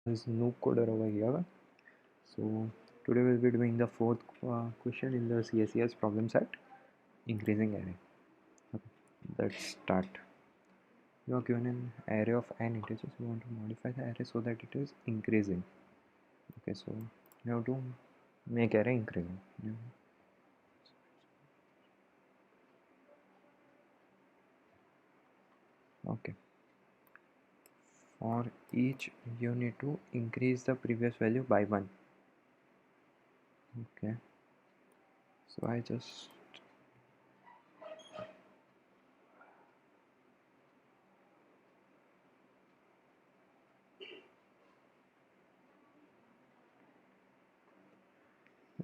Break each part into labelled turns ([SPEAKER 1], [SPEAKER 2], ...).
[SPEAKER 1] is noob coder over here. So today we'll be doing the fourth question in the CSES problem set, increasing array. Okay, let's start. You are given an array of n integers. You want to modify the array so that it is increasing. Okay, so you have to make array increasing. Okay, for each you need to increase the previous value by 1. Okay, so I just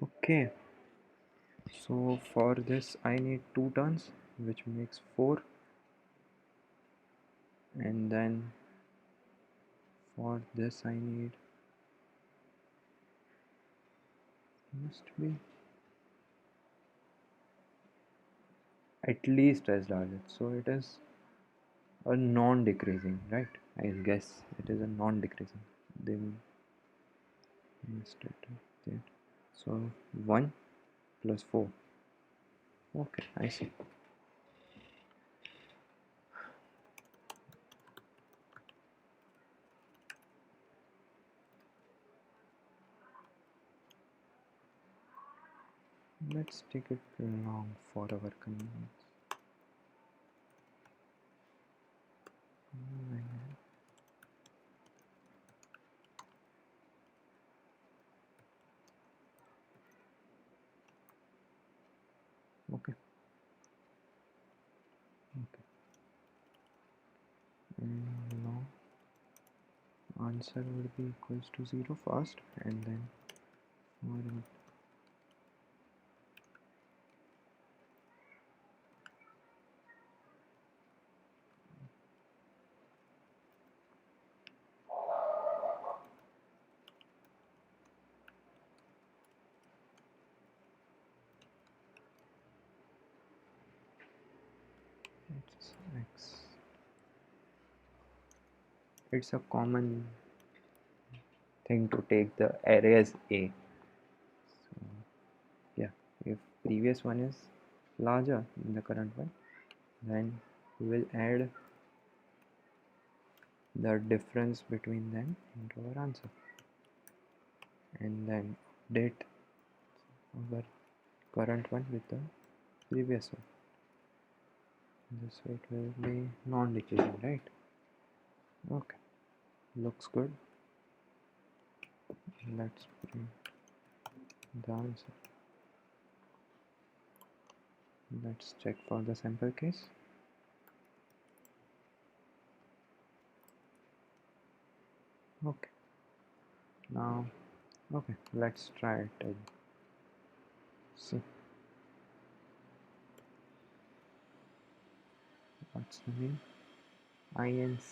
[SPEAKER 1] okay, so for this I need 2 turns, which makes 4, and then for this I need must be at least as large, so it is a non-decreasing, right? I guess it is a non-decreasing. Then so 1 plus 4. Okay, I see. Let's take it long for our convenience. Okay. Okay. And now answer will be equals to 0 first, and then it's x. It's a common thing to take the array as A. So yeah, if previous one is larger than the current one, then we will add the difference between them into our answer, and then update our current one with the previous one. This way it will be non-decreasing, right? Okay, looks good. Let's print the answer. Let's check for the sample case. Okay, now okay, let's try it and see what's the name. INCE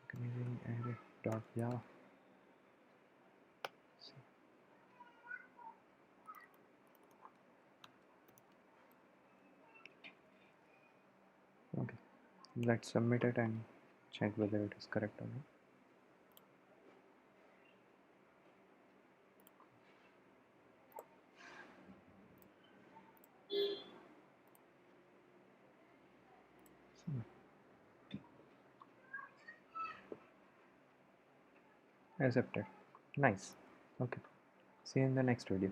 [SPEAKER 1] increasing array dot java. Okay, let's submit it and check whether it is correct or not. Accepted. Nice. Okay, see you in the next video.